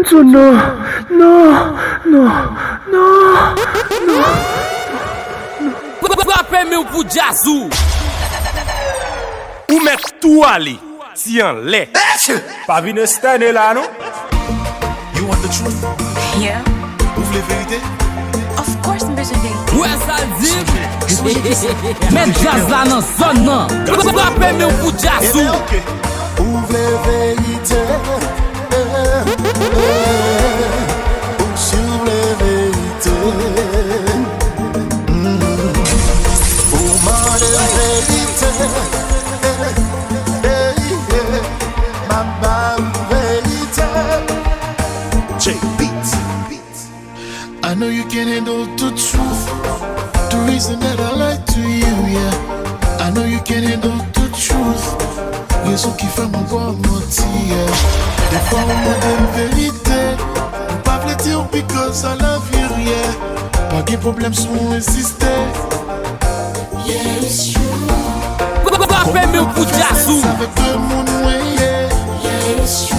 So non, non, non, non, non. Frappez-moi pour Jazou. Ou mettre tout aller, si en lait. Pas vine stand là, non? You want the truth? Yeah, Ouvre les vérités. of course, I'm better than Ouais, ça dit. Mais Jazz là dans zone, non. Frappez-moi pour Jazou. Ok. Ouvre les vérités. Sur les vérités. Pour moi, les vérités. Ma belle vérité. J-Beats. I know you can handle the truth. The reason that I lie to you, yeah. I know you can handle the truth. Raison qui fait mon bois mentir. Des fois on a des vérités. On pas le dire because I love you, yeah. Pas de problème si on insiste. Yeah, it's true. Frappez-moi pour Jazou. Avec le monde, yeah. Yeah, it's true.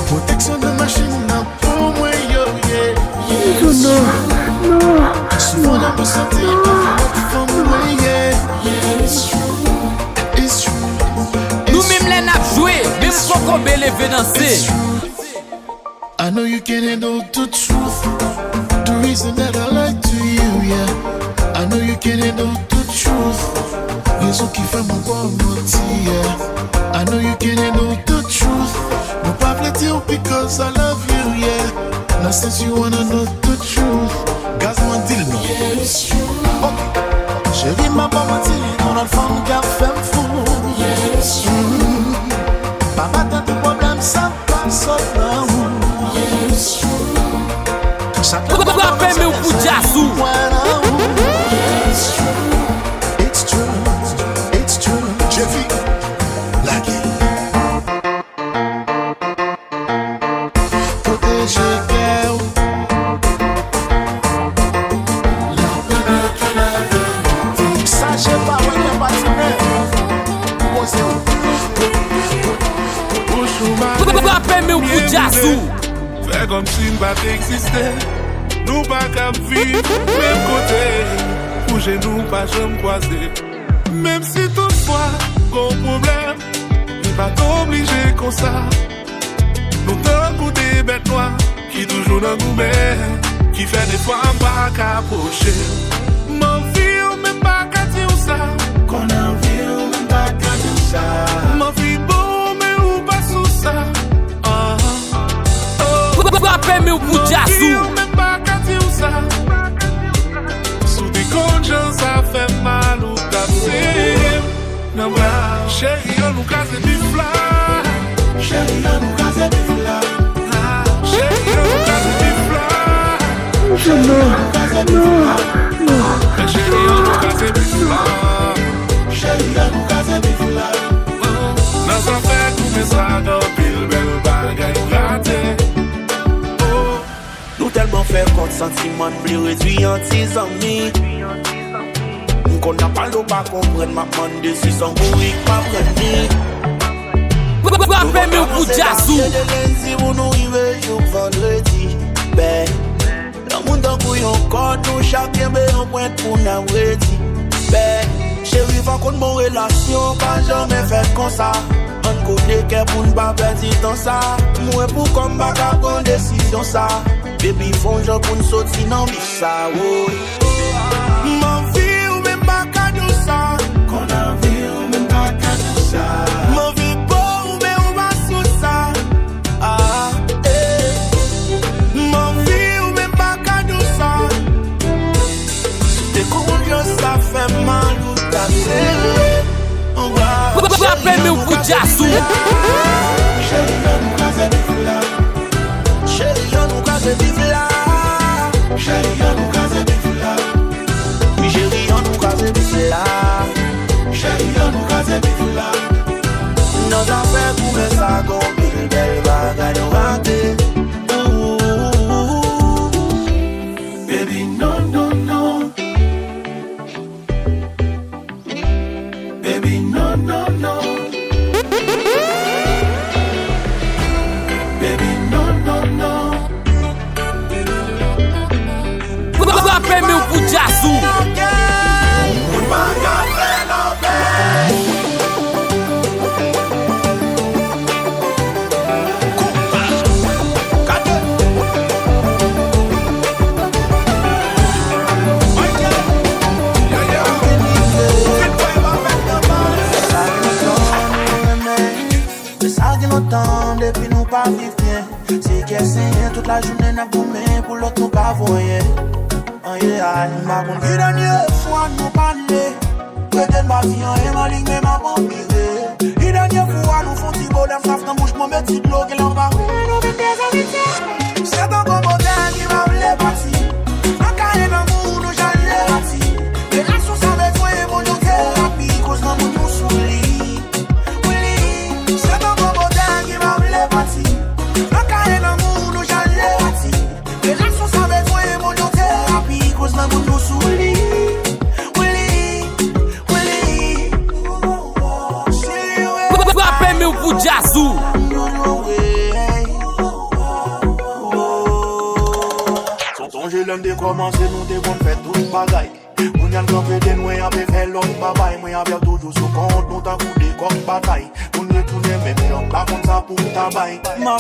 Protection de machine, pour moi, yo, yeah. Yeah, it's true. Non, Souvent on peut sentir qu'on fait moi, yeah. Yeah, it's true. It's true. Nous même les n'a joué, même Coco Bélé veut danser. I know you can handle the truth. The reason that I lie to you, yeah. I know you can handle the truth. Raison qui fait mon bois mentir, yeah. I know you can handle the truth. No pas dire because I love you, yeah. Now since you wanna know the truth, gaz m'en dit non. Yeah, it's true. Okay. Chérie m'a pas menti, dans notre femme qui a fait me fou. Yeah, it's true. Pas matin de problème, ça passe au plan. Yeah, it's true. Frappez-moi pour Jazou. It's true. It's true. It's true. J'ai vu la guerre. Protéger guerre. Sachez pas où il y a pas de Frappez-moi pour Jazou. Fais comme si nous pas existé. Nous pas qu'à vivre même côté. Bouger nous pas jamais croiser. Même si toutefois qu'on problème, il pas t'obliger comme ça. Nous t'en des bêtes noires qui toujours dans gourmet, qui fait des fois pas qu'approcher. Mon vie ou même pas qu'à dire ça. Qu'on a envie ou même pas qu'à dire ça. Mon vie bon mais ou pas sous ça. Frappez-moi pour Jazou. Sous des consciences, ça fait mal ou tasser. Non, chérie, on nous casse des fleurs. Chérie, on nous casse des fleurs. Chérie, on nous casse des fleurs. non, non. Chérie, on nous casse des fleurs. Chérie, on nous casse des fleurs. Dans un fait, tout mes sacs, pile belle bagaille ratée. Nous tellement fait compte sentiment plus réduit en 10 amis. Qu'on n'a pas l'eau pas comprendre ma demande si son bourrique pas prendre. Frappez-moi pour Jazou. Si vous nous arrivez vendredi, ben, le monde en couille encore, nous chacun ben un point pour nous ready. Ben, chérie, va qu'on mon relation, pas jamais fait comme ça. On connaît qu'elle pour ne pas perdre dans ça. Moi pour combat à prendre décision ça. Baby font genre pour nous sortir dans ça. Mon vie ou même pas qu'à nous ça. Qu'on a envie ou même pas qu'à dire ça. Mon vie beau ou même on va sous ça. Ah, eh. Mon vie ou même pas qu'à nous ça. T'es confiance ça fait mal ou t'as serré. On va. Frappez-moi pour Jazou. Chérie, on nous casse des fleurs. Chérie, on nous casse des fleurs. Chérie, on nous casse des fleurs. Oui, chérie, on nous casse des fleurs. Chérie, on nous casse des fleurs. Nos affaires pour mes sacs, une belle bagarre ratée. Baby, non, non, non. Baby, non, non, non. essayé toute la journée n'a gommé pour l'autre nous pas voyer. Oh yeah, ma bonne vie dernière fois nous parler. Peut-être ma vie en ma ligne mais ma bonne mirée. La dernière fois nous font petit bonheur, ça fait un bouche mon petit de l'eau qui l'en va. C'est un commandant qui va me les partir. Un carré d'amour nous j'allais partir. Et là sous sa bête moi et mon thérapie cause d'un monde nous soulie. Oui, c'est un commandant qui va me les partir. Un carré d'amour nous j'allais partir. Et là sous sa bête moi et mon thérapie cause d'un monde nous soulie. Rappelle-moi pour Jazzou. J'ai l'un de commencer, nous devons faire tout le bagaille. On y a le campé de nous et on peut faire l'autre babaille. Moi, on vient toujours sous compte, nous t'en coup des coques bataille. On y retourne même, on pas contre ça pour tabaille. M'a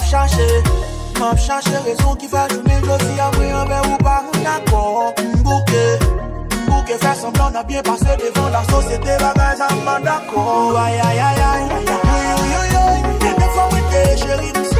cherché raison qui fait tourner, je dis à moi, on va ou pas, on d'accord. M'bouquet, faire semblant, on a bien passé devant la société, bagaille, ça m'a d'accord. Aïe, aïe, aïe, aïe, aïe, aïe, aïe, aïe, des fois, oui, t'es chérie, nous sommes.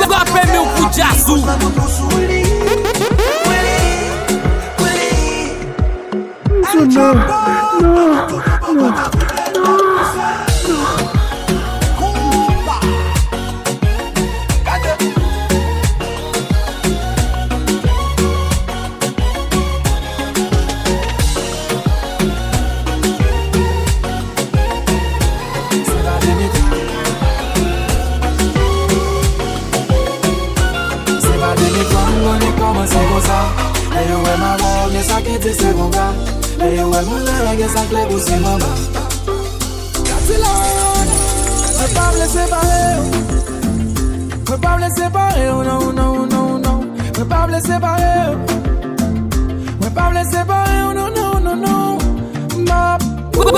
Rappelle-moi pour Jazzou. C'est mon gars, et ouais, mon lègue, ça clé pour c'est maman. Je pas me laisser séparer. Je pas me laisser séparer, oh non, non, non, non. Je pas me laisser séparer. Je pas me laisser séparer, oh non, non, non, non.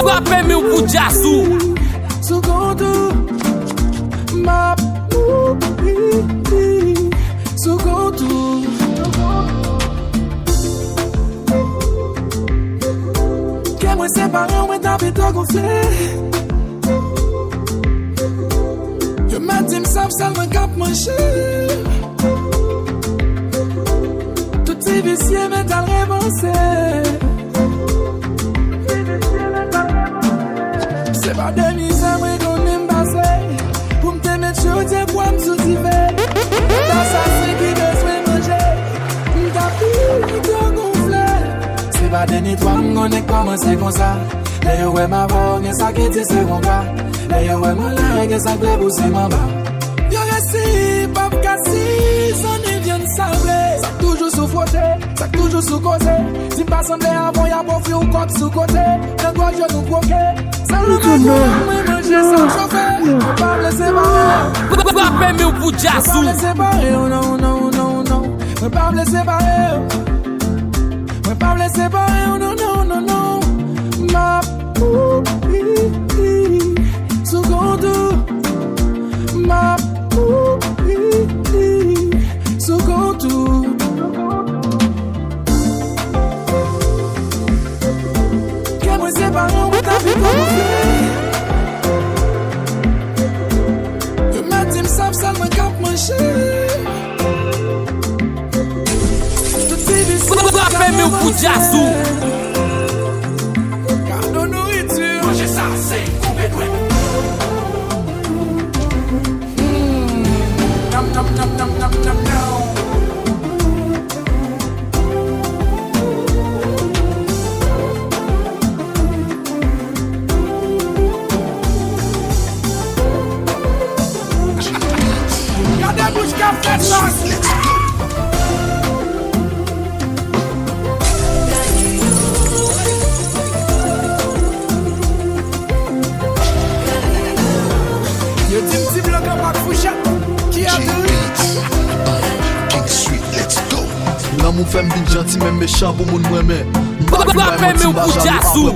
Rappelle-moi pour Jazzou. Sous contour, ma sous contour. Moi séparé, on m'a tapé toi gonflé. Je m'a dit m'sap, ça me cap manché. Tout ces vicieux m'étal révancé. C'est pas de misère, mais qu'on aime passer. Pour m'te mettre chaud, tiens, pour m'soudiver. Dans ça, c'est qui besoin manger. M'tapé, toi gonflé. C'est pas des nettoiements, on est commencé comme ça. Et ouais, ma voix, y'a ça qui dit c'est mon gars. Et ouais, mon lègue, y'a ça qui plaît pour c'est ma barre. Y'a resté, pas cassis, on est bien sablé. Ça toujours sous frotté, ça toujours sous causé. Si pas semblé avant, y'a pas fait ou cop sous côté. D'un doigt, je nous croquais. Ça le met, manger sans chauffer. Faut pas me laisser séparer. Rappelle-moi pour Jazzou. Faut pas me laisser séparer, oh non, non, non, non. Faut pas me laisser séparer. Faut pas me laisser séparer, oh non, non, non, non. Ma sous contour. Ma sous contour. Que moi séparé, on t'a vu comment je m'a dit m'sap, ça me cap manché. Rappelle-moi pour Jazzou. Cadeau nourriture. Manger ça, c'est complètement. Nam nam nam nam nam nam nam. Y'a des bouches qui ont fait ça. Yo dis m'ti bloc en bas foucha qui a King Sweet, let's go. L'amour fait bien gentil, même méchant pour mon moi. Rappelle-moi au bout de Jazzou.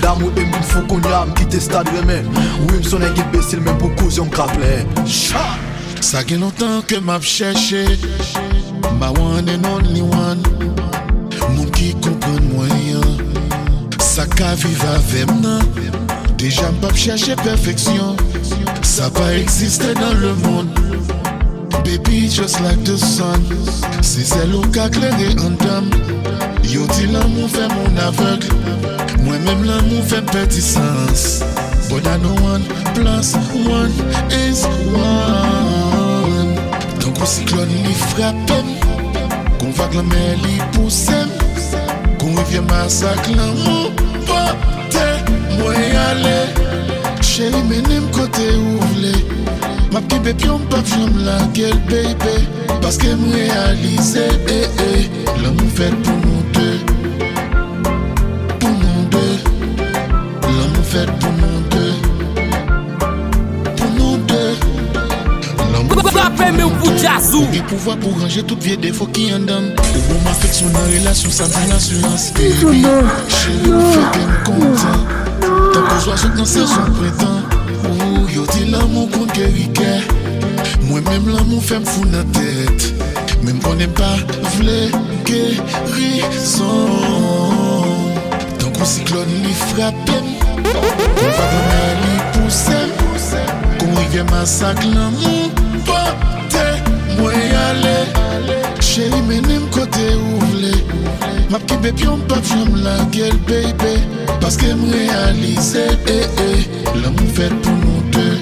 D'amour et mon fou qu'on y a, m'quitte stade remè. Oui, m'son est imbécile, même pour cause y'en craplè. Ça fait longtemps que m'a cherché my one and only one. Moun qui comprend moyen. Ça qu'a vivre avec moi. Déjà m'pas chercher perfection. Ça pas existé dans le monde. Baby just like the sun. C'est l'eau qu'a clairé en dame. Yo dit l'amour fait mon aveugle. Moi-même l'amour fait petit sens. But I know 1 + 1 is 1. Donc au cyclone il frappe. Qu'on va que la mer il pousse. Qu'on revient massacre l'amour. Pas moi y aller. Chérie menem côté où voulez. Ma petite bébé on pas j'aime la gueule baby. Parce que moi réalisé l'amour fait pour nous deux. Pour nous deux. L'amour fait pour nous deux. Pour nous deux. L'amour fait pour pouvoir pour ranger tout vieux défaut qui en donne. De bon affection dans la relation sans l'assurance. Baby, chérie, on fait qu'un content. Tant qu'on soit dans saison printemps. Ouh, yo dit l'amour qu'on guérit. Moi-même l'amour fait me fou dans la tête. Même qu'on n'est pas v'lait guérison. Tant qu'on cyclone il frappe. Qu'on va dans l'air il pousse. Qu'on rivière massacre l'amour. Portez moi y aller. Chérie menem côté où voulez. Ma petite bébé on pas j'aime la gueule baby. Parce que me réalisé l'amour fait pour nous deux.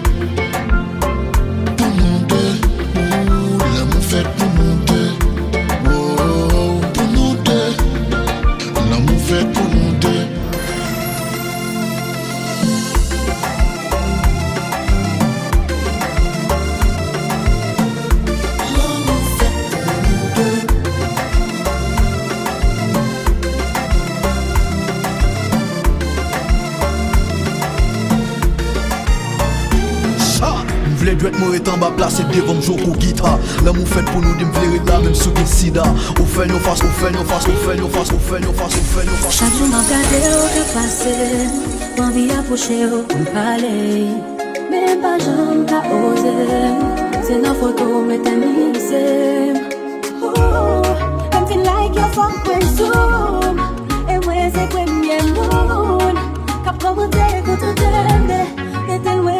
Pour nous deux. Ouh, l'amour fait pour nous deux. Oh, pour nous deux. L'amour fait pour nous deux. V'lait doit être moi en bas placé devant m'jou au guitare. L'amour fait pour nous, m'v'lait là même sous le sida. Ou fait nous face, ou fait nous face, ou fait nous face, ou fait nous face, ou fait nous face. Chaque jour m'a gardé au que passé. Envie d'approcher au pour parler. Même pas j'en qu'à oser. C'est nos photos, mais t'es misé. Oh, I'm feel like you're fucking soon. Et ouais, c'est quoi m'y monde. Cap commenté, quand tu t'aimes. Et t'es loin,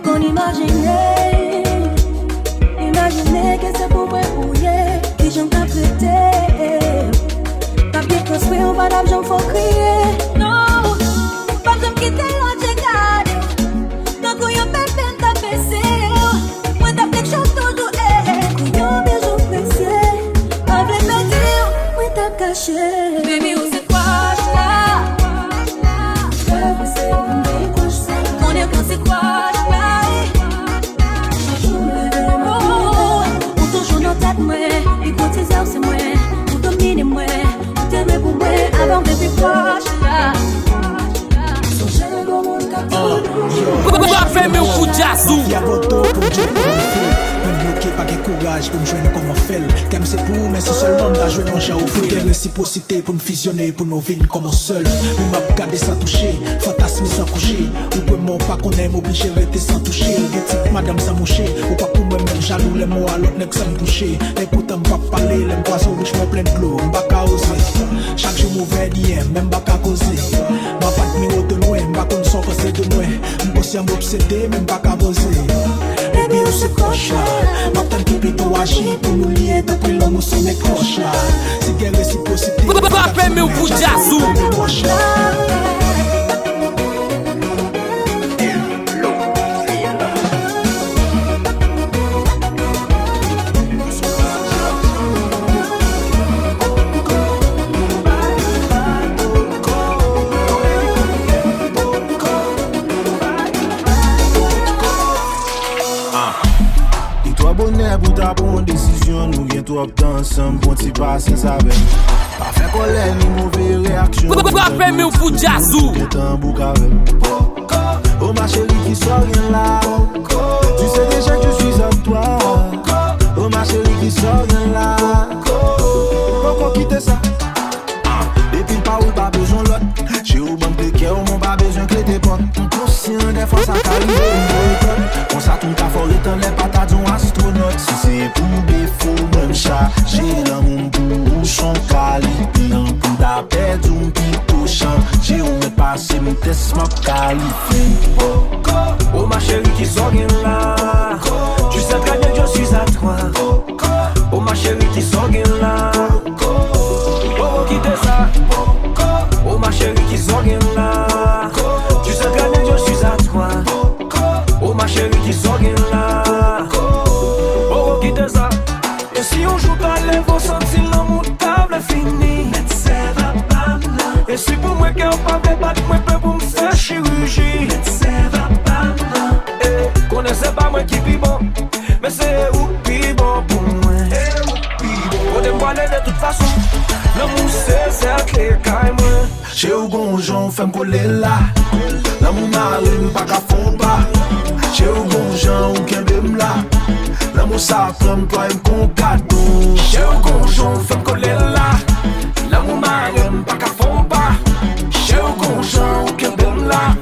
qu'on imaginait. Imaginez que c'est pour moi bouiller. Qui j'en t'ai prêté. T'as bien construit, on va d'argent, faut crier. Non, pas de me quitter, on j'ai gardé. Tant qu'on y a même peine, t'as baissé. Moi, t'as fait que j'en toujours, couillon, mais j'en pressé. Avec me dire, moi, t'as caché. Baby, où c'est quoi, là? C'est quoi, on toujours dans tête, moi, et quand tes heures, c'est moi, on domine, moi, on t'aime pour moi, avant de vivre proche, là. Rappelle-moi au bout de Jazzou. Y'a votre pour Dieu, me bloquer, pas de courage pour me jouer comme on fait. Comme c'est pour, mais c'est seulement d'à jouer mon chat au feu. Des réciprocité pour me fusionner, pour nos vies comme on seul. Mais m'a regardé sans toucher, fantasme sans coucher. Ou pour moi, pas qu'on aime, obligé de rester sans toucher. Get madame sans moucher, ou pas pour moi-même jaloux, les mots à l'autre, n'est que sans me toucher. Et pourtant, m'pas parler, les poissons rouges, m'en plein de l'eau, m'pas qu'à oser. Chaque jour, mauvais d'hier, même pas qu'à causer. M'a pas de numéro de loin, m'pas qu'on s'en passe de loin. M'possi à m'obséder, même pas qu'à poser. Baby, où c'est proche là. M'attends qui plutôt agit pour nous lier. Depuis l'homme, où sont mes cloches là. C'est quelle réciprocité. Rappelle-moi au bout de Jazzou. Pour ta bonne décision, nous bientôt obtenir ensemble pour t'y passer ça avec. Pas fait colère ni mauvaise réaction. Rappelle-moi au bout de Jazzou. Oh ma chérie qui sort rien là. Tu sais déjà que je suis à toi. Oh ma chérie qui sort rien là. passé, mon test m'a qualifié. Oh ma chérie qui s'organise là, tu sais très bien que je suis à toi. Oh ma chérie qui s'organise là, oh quittez ça. Oh ma chérie qui s'organise là, tu sais très bien que je suis à toi. Oh ma chérie qui s'organise là, oh quittez ça. Et si on joue dans les vos sentir l'amour table fini. Et si pour moi qu'elle pas fait battre moi peut pour me faire chirurgie. Eh, connaissez pas moi qui vit bon, mais c'est où qui bon pour moi. On te parler de toute façon, l'amour c'est clé quand moi. J'ai eu bon Jean, femme coller là. L'amour marine pas qu'à fond pas. J'ai eu bon Jean, ou qu'un bim là. L'amour ça comme toi un con cadeau. J'ai eu bon Jean, femme coller là. L'amour marine pas qu'à fond pas. J'ai eu bon Jean, ou qu'un bim là.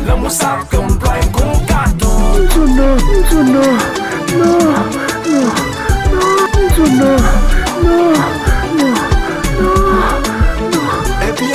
L'amour ça comme toi un con cadeau. Et puis,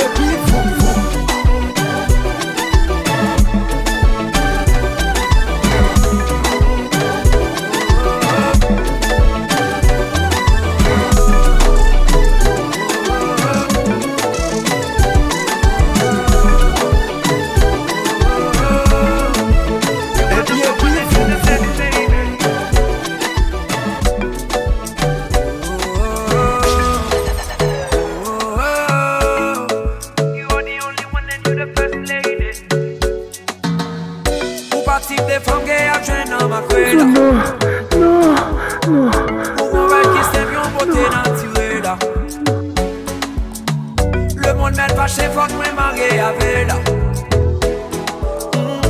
le monde m'aide pas chez faut que moi marié avec là.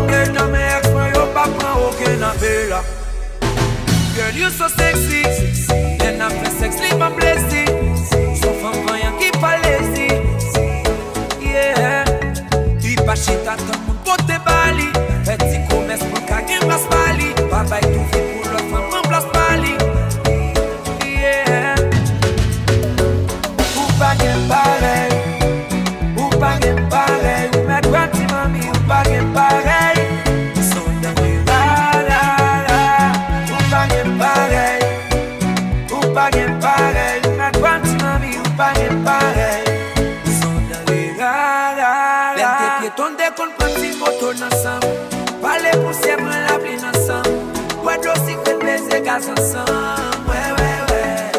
Girl, non mais ex-moi yo pas prend aucun appel là. Girl, you so sexy. And after sex, leave my blessing. So femme rien qui pas lazy. Yeah. Tu pas chita tout le monde pour te bali. Petit commerce pour gagner ma spali. Papa est tout fait pour l'autre femme en place pali. Yeah. Ou pas qu'un pareil. Ou pas qu'un pareil. Ou mettre parti mami. Ou pas qu'un pareil. Son d'amour la la la. Ou pas qu'un pareil. Ou pas qu'un pareil. Ou mettre parti mami. Ou pas qu'un pareil. Son d'amour la la la. Les piétons dès qu'on prend si moto ensemble. Parler pour si elle la vie ensemble. Ouais d'ossi que baiser gaz ensemble. Ouais ouais ouais.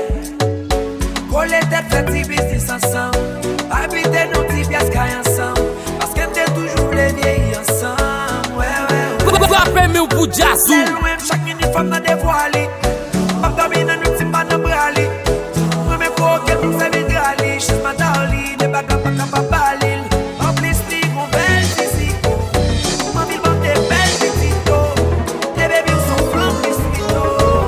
Coller tête fait petit business ensemble. Habiter nos petits piasques ensemble. Parce qu'on t'est toujours les vieilles ensemble. Ouais ouais ouais. Rappelle-moi pour Jazzou. Chaque minute femme n'a dévoilé. Papa bien dans nous timba dans brali. Moi me faut que nous savons drali. She's my darling. Ne pas capable balil. En plus ni mon belle ici. Mami bon des belles petitos. Des bébés sont blancs biscuitos.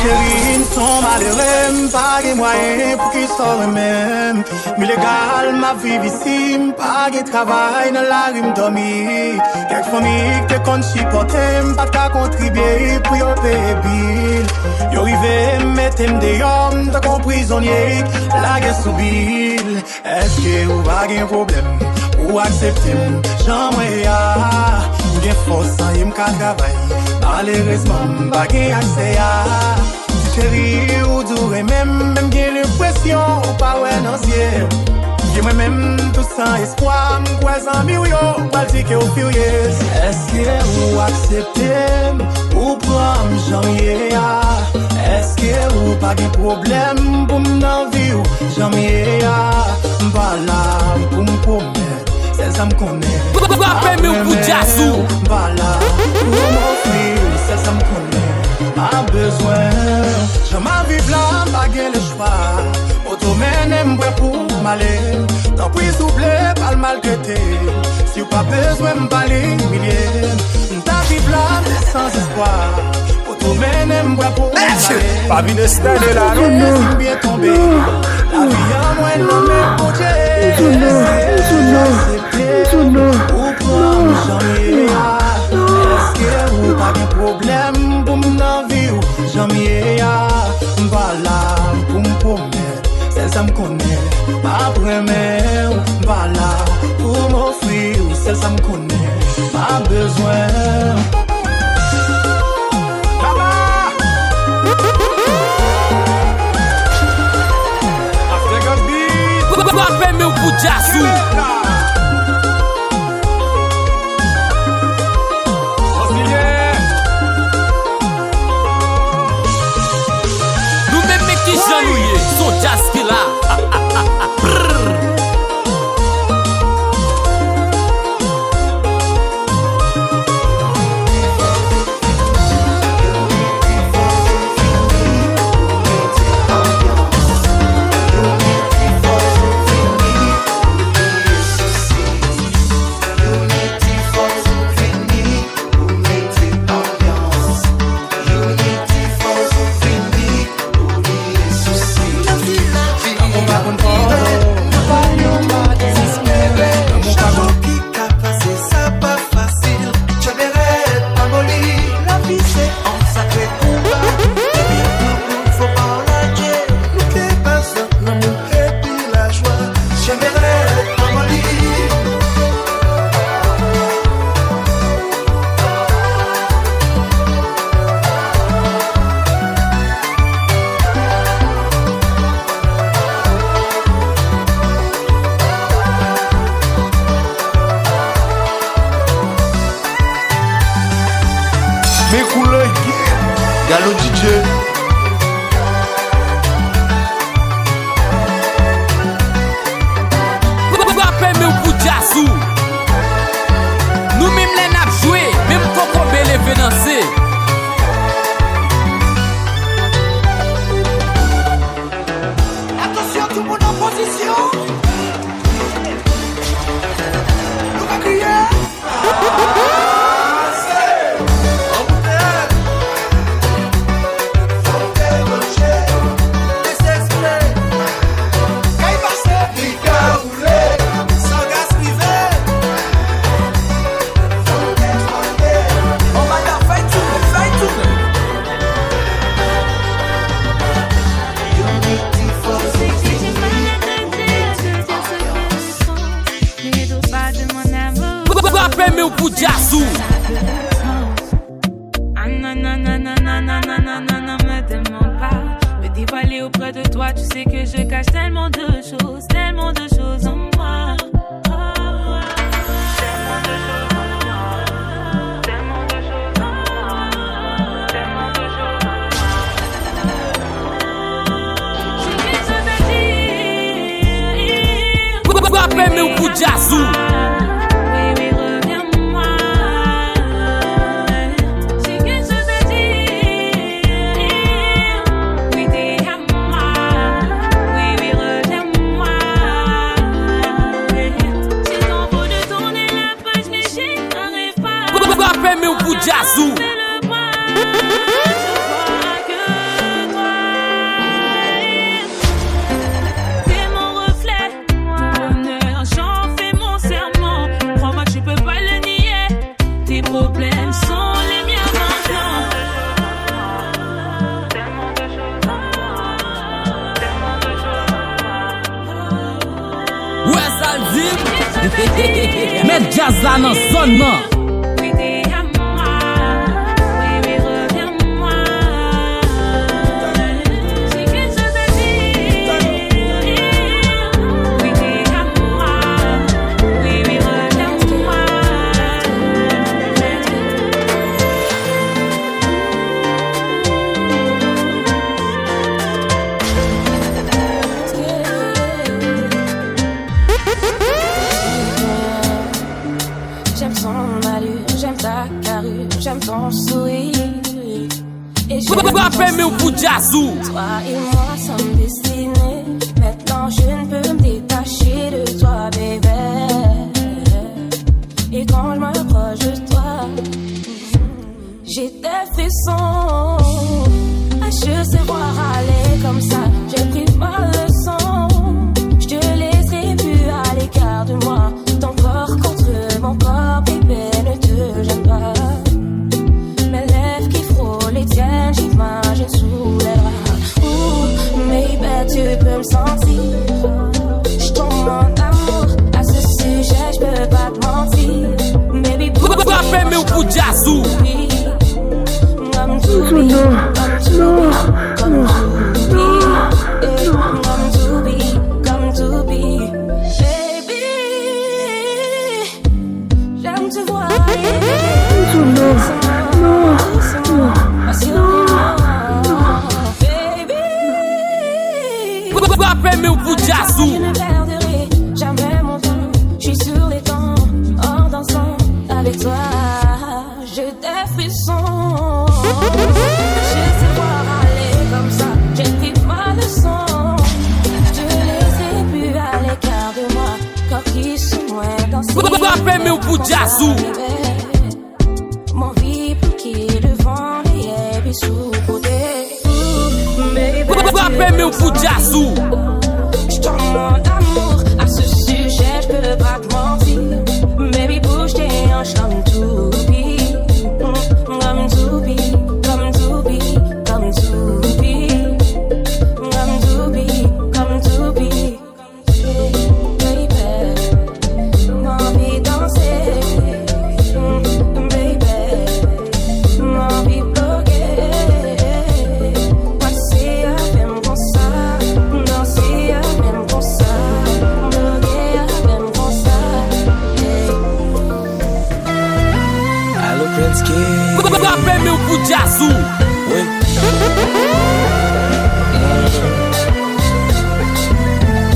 chérie, sont malheureux, pas de moyens pour qu'ils soient eux-mêmes. Mais légal, ma vie ici, pas de travail dans la rue, dormir. Quelques familles qui te comptent supporter, pas de contribuer pour y payer bill. Yo rivé, mettez-moi des hommes, de comprisonniers, la guerre sous bill. Est-ce que vous avez un problème, ou acceptez j'aimerais ya. J'ai force, il me travail, malheureusement, pas de accès à. Chérie, ou douré même j'ai l'impression ou pas ouais non ciel. J'ai moi-même tout sans espoir, m'quois en mieux yo, pas dire que vous furieux. Est-ce que vous acceptez ou prendre janvier? Est-ce que vous pas de problème pour m'envie ou janvier? Pas là pour me promettre, c'est ça me connaît. Rappelle-moi pour Jazzou. Pas là pour m'offrir, c'est ça me connaît. Pas besoin, je m'en vive là, pas le choix. Automène pour m'aller. Tant pis oublier, pas le maltraiter. Si vous pas besoin de parler, milliers. T'as vive là, sans espoir. Automène pour m'aller. Pas vu de stade de la rue, bien tombé. La vie en moins non mais pour Dieu. Ou prendre janvier. Est-ce que vous pas de problème pour m'en vivre? Janvier, voilà, pour me promettre. ça me connaît. Après, mais pas là pour m'offrir, c'est ça me connaît. Pas besoin. Rappelle meu Bujasu. Nous même qui janouillé, son jazz qui là. Gallo DJ. Rappelle meu Bujasu. Nous même les n'a joué, même Coco Bele fait danser. Attention tout le monde en position. Nous va crier. Rappelle meu Bujasu. Non, me demande pas. Me dévoiler auprès de toi, tu sais que je cache tellement de choses en moi. Rappelle meu Bujasu. Rappelle meu Bujasu. Mets jazz là dans zone non. J'aime ton sourire et Rappelle meu Bujasu. Toi et moi sommes destinés. Maintenant je ne peux me détacher de toi, bébé. Et quand je m'approche de toi, j'ai des frissons. Je sais voir aller comme ça. J'ai pris ma leçon. Je te laisserai plus à l'écart de moi. Ton corps contre mon corps, bébé, ne te gêne pas. Mes lèvres qui frôlent les tiennes, j'imagine sous les draps. Maybe sentir. Je tombe en amour, à ce sujet je peux pas te mentir. Baby, pour pour Jazzou. Come to be, come to be, come to be. Baby, j'aime te voir aller. Baby, pour Jazzou. Je ne perdrai jamais mon temps. Je suis sur les temps, en dansant avec toi. J'ai des frissons. Je sais voir aller comme ça. J'ai pris ma leçon. Je te laisserai plus à l'écart de moi. Quand ils sont moins dansés. Baby, pour Jazzou. Mon vie piquée devant les et sous côté. Baby, pour Jazzou. Je tombe en amour, à ce sujet je peux pas te mentir. Baby, bouge tes hanches comme to be. Comme to be, comme to be, comme to be. Comme to be, comme to be. Baby, m'envie danser. Baby, m'envie bloquer. Passer à même comme ça. Danser à même comme ça. Bloquer à même comme ça. Allo Pensky. Baby, pour Jazzou. Oui.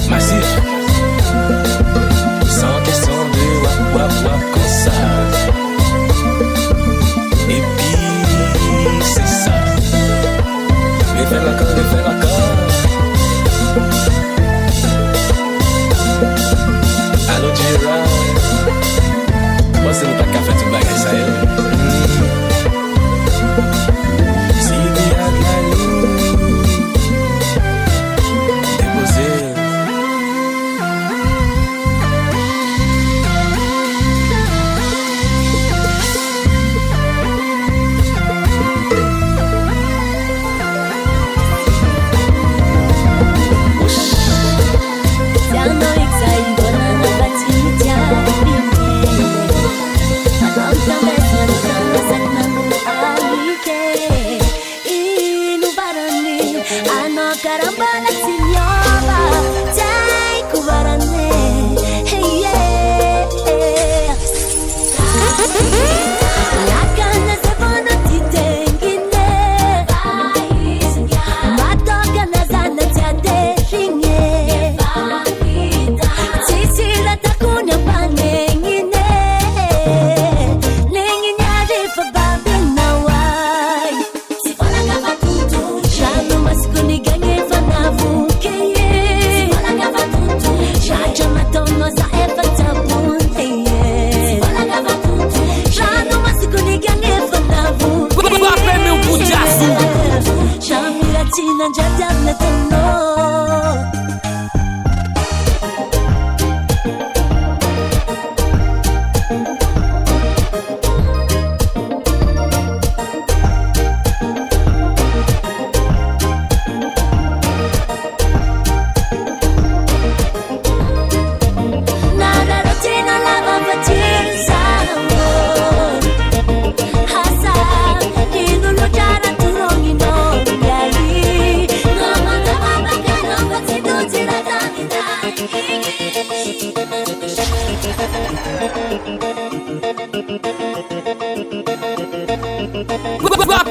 Massif. Sans question de wap comme ça. Et puis c'est ça. Refais la corde. Allo Jira. Moi c'est nous pas qu'à faire tout bagage ça. Si il y a de la lune, déposer.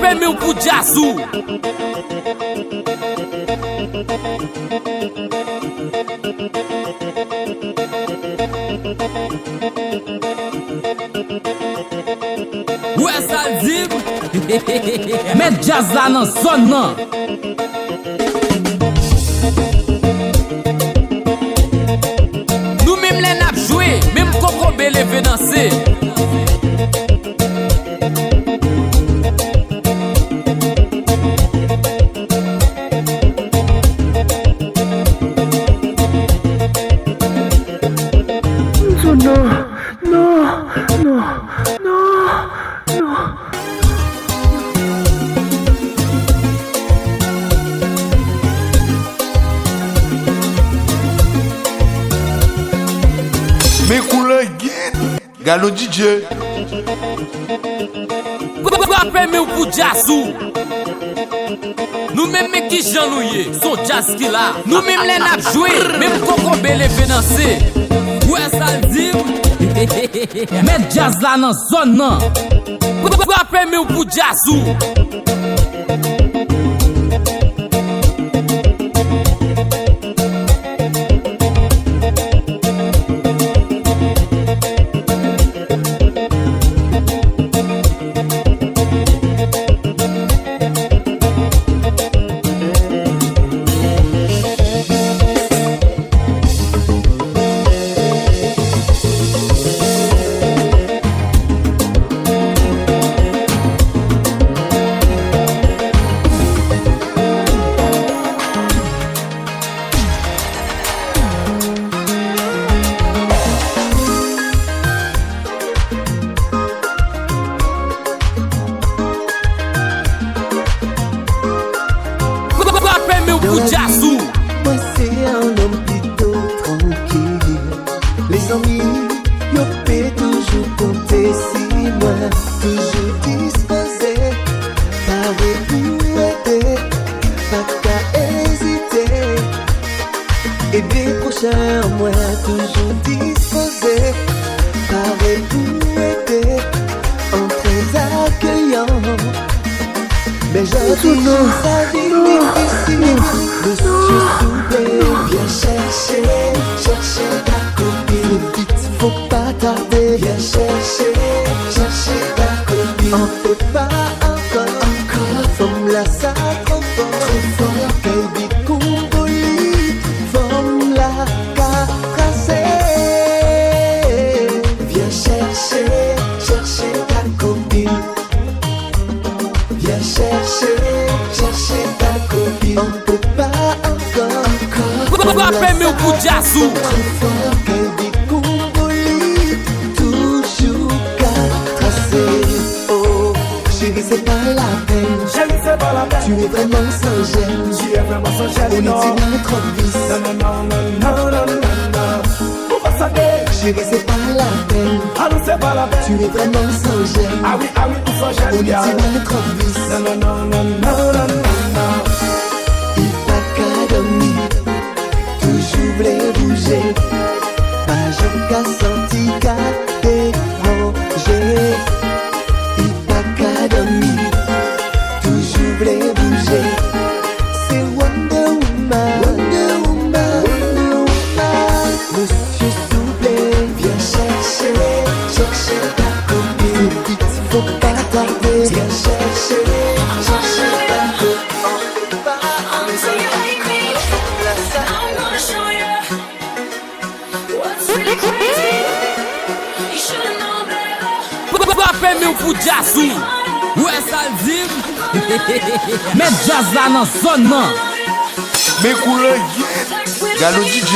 Baby, pour Jazzou. Ouais, ça dit. Mettre jazz là dans zone non. Nous même les nap jouer, même Coco Bélé veut danser. Mes couleurs guide, Galo DJ. Rappel meu pour jazzou. Nous même qui janouye, son jazz qui là. Nous même les n'a joué, même coco belé financé. Ouais ça le dit. Mettre jazz là dans zone non. Rappel meu pour jazzou. Moi c'est un homme plutôt tranquille. Les amis, yo peut toujours compter si moi, toujours disposé, paré pour aider, pas qu'à hésiter. Et des prochains moi, toujours disposé, paré pour aider, en très accueillant. Mais j'ai toujours sa vie difficile. Monsieur Soublé, viens chercher ta copine. Vite, faut pas tarder. Viens chercher ta copine. On peut pas encore. Femme la ça trop fort. Qu'elle dit comboli. Femme la catracée. Viens chercher ta copine. Viens chercher ta copine. On peut pas encore. Rappel meu pour jazzou. Qu'elle dit comboli. Toujours catracée. Oh, chérie c'est pas la peine. Chérie c'est pas la peine. Tu es vraiment sans gêne. Tu es vraiment sans gêne. On est dans trop vice. Non. Pourquoi ça t'est? Chérie c'est pas la peine. Ah non c'est pas la peine. Tu es vraiment sans gêne. Ah oui, sans gêne. On est dans trop vice. Non. Il pas qu'à dormir. Toujours voulait bouger. Pas jamais qu'à sentir qu'à déranger. Il pas qu'à dormir. Toujours voulait bouger. C'est Wonder Woman. Monsieur Soublé, viens chercher ta copine. Vite, faut pas tarder. Viens chercher ta copine. On peut pas Rappel meu pour jazzou. Ouais ça le dit. Mettre jazz là dans zone non. Mes couleurs guide, Galo DJ.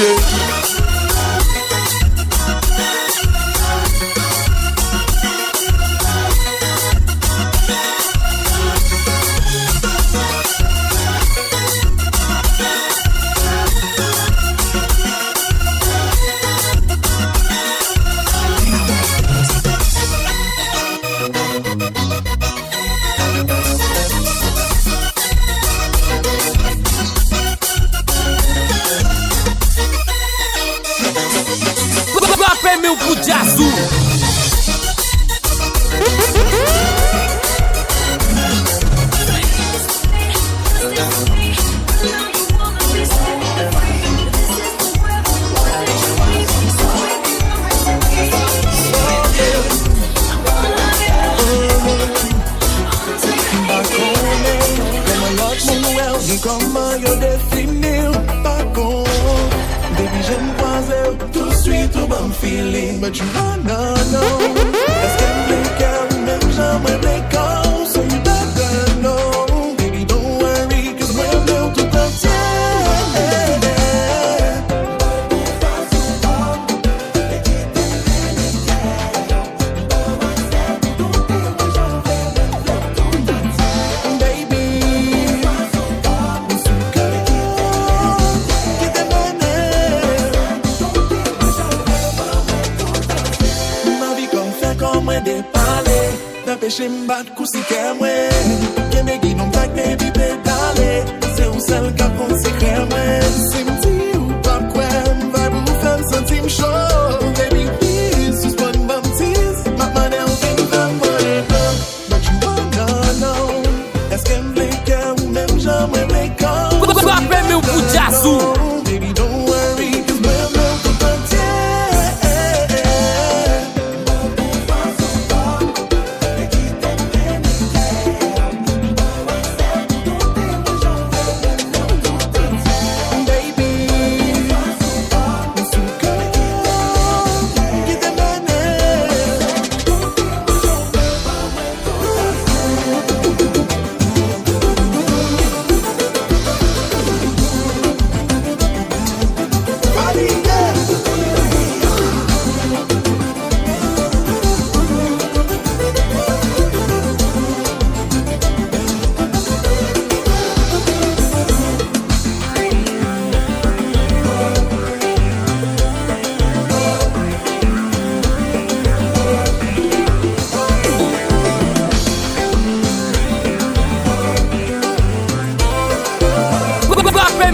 Rappel meu pour jazzou. Comment yo définir pas con. Baby j'aime croiser tout de suite au bon feeling. But you wanna know. Est-ce qu'elle me cœur même jamais les corps. So you better know. Baby don't worry cause we're built to protect. de parler. N'empêchez m'battre coup si qu'est moi. Qu'est me guide non back baby pédale. C'est un seul cap qu'on secret moi. C'est m'ti ou pas quoi, va vous faire sentir chaud. Baby please, suspend baptise. Ma manière on vient faire moi. But you wanna know. Est-ce qu'elle me plaît ou même jamais me quand. Quoi faire ou pour Jazzou? Baby don't worry, 'cause même le tout entier.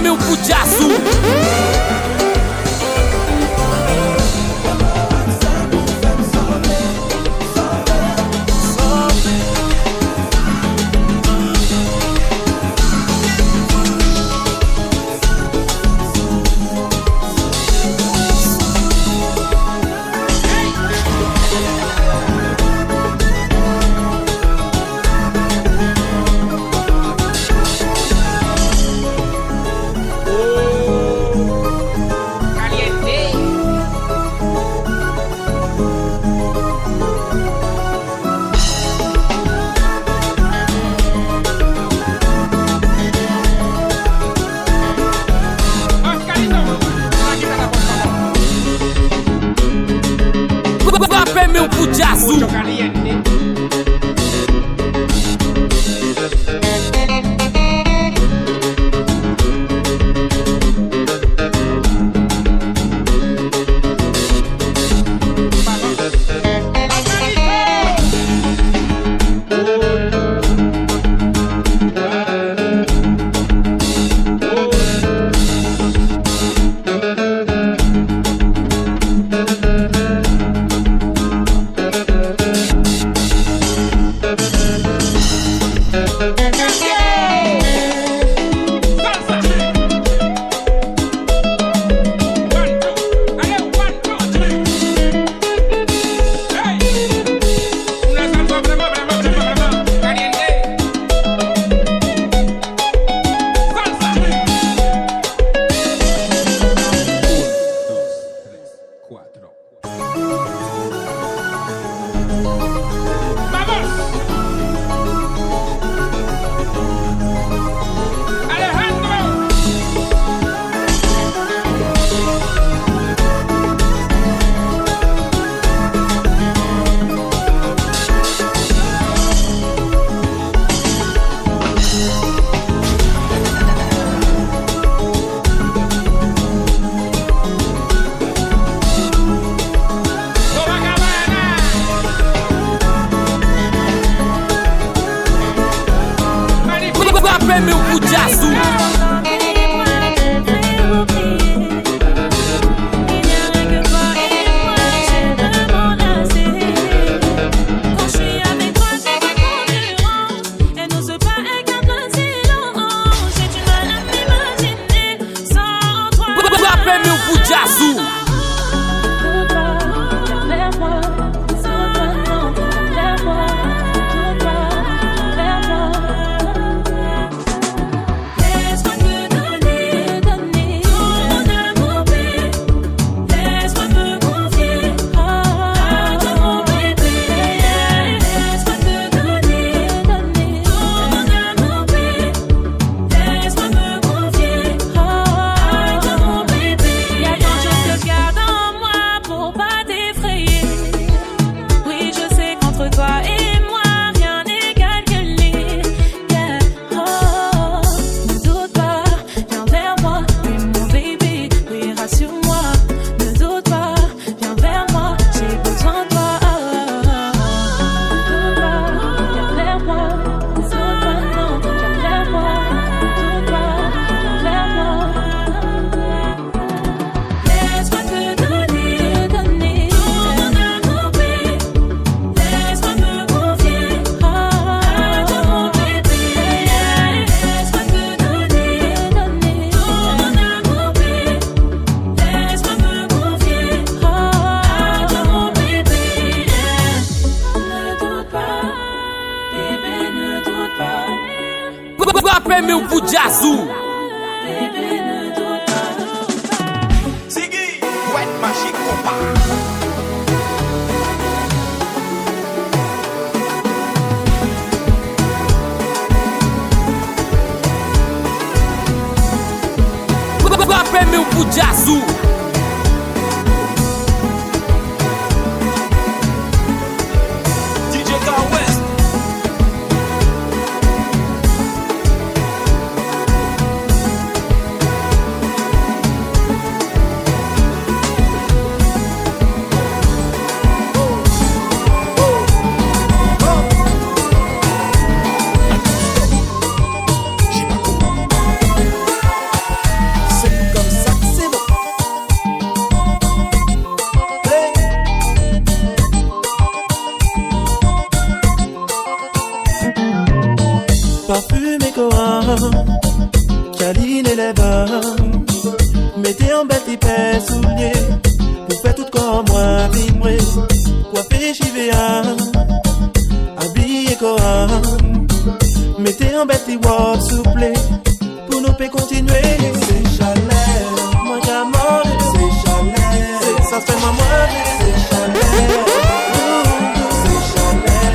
Meu pro Jazzou. Meu pro Jazzou. Meu pro Jazzou. Meu pro Jazzou. Y'a grand chose que permis ou pour Jazou. Ziggy, Wet Magic Compa. Permis ou pour Jazou. DJ Car West. Parfumé Cora, Caline et les bas. Mettez en bête épais souliers pour faire tout comme moi vibrer. Coiffé Chivea, habillé Cora. Mettez en bête wop souple pour nous peut continuer. C'est chaleur, moi j'amore. C'est chaleur, ça se fait moi c'est chaleur. C'est chaleur,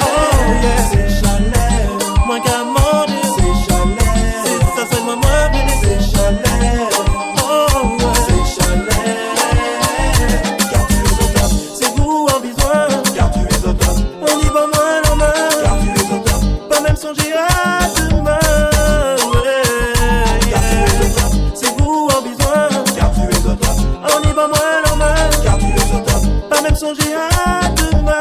oh yeah, c'est chaleur. Moi qu'amore, c'est chaleur. Ça fait moi c'est chaleur. Oh ouais, c'est chaleur. Car tu es au top, c'est vous en besoin. Car tu es au top, on y va moins en main. Car tu es au top, pas même songer à demain. Ouais, car tu es au top, c'est vous en besoin. Car tu es au top, on y va moins en main. Car tu es au top, pas même songer à demain.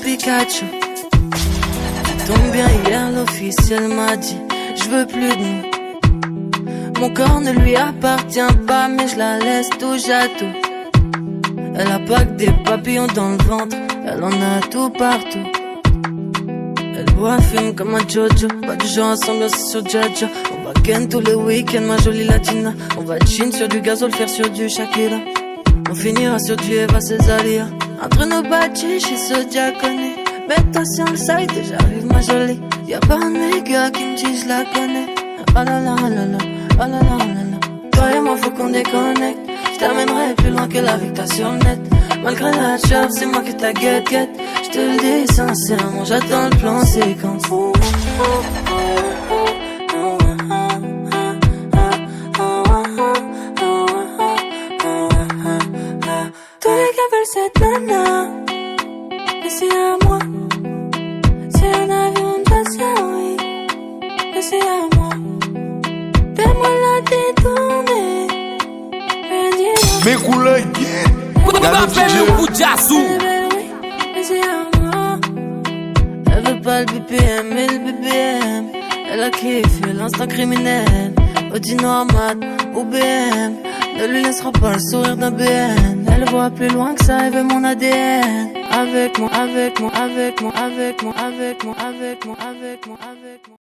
Pikachu. Tombe bien hier, l'officiel m'a dit je veux plus de nous. Mon corps ne lui appartient pas, mais je la laisse touche à tout. Elle a pas que des papillons dans le ventre, elle en a tout partout. Elle boit, fume comme un Jojo, pas du genre ensemble sur Jaja. On va ken tous les week-ends, ma jolie latina. On va chin sur du gazole, faire sur du Shakira. On finira sur du Eva Cesaria. Entre nos bâtis, chez ce diaconé. Mets-toi sur le site et j'arrive ma jolie. Y'a pas un de mes gars qui me dit je la connais. Oh là là, oh là là, oh là là, oh là là. Toi et moi faut qu'on déconnecte. Je t'amènerai plus loin que la victoire sur le net. Malgré la chave, c'est moi qui t'a guette. Je te le dis sincèrement, j'attends le plan séquence. Tous les gars veulent cette nana, mais c'est à moi. C'est un avion de chasse, oui, mais c'est à moi. Fais-moi la détourner. Mes couleurs, Mais c'est à moi. Elle veut pas le BPM, mais le BBM. Elle a kiffé l'instant criminel. Audi Nomade ou BM. Ne lui laissera pas le sourire d'un BN. Elle voit plus loin que ça, elle veut mon ADN. Avec moi, avec moi, avec moi, avec moi, avec moi, avec moi, avec moi, avec moi.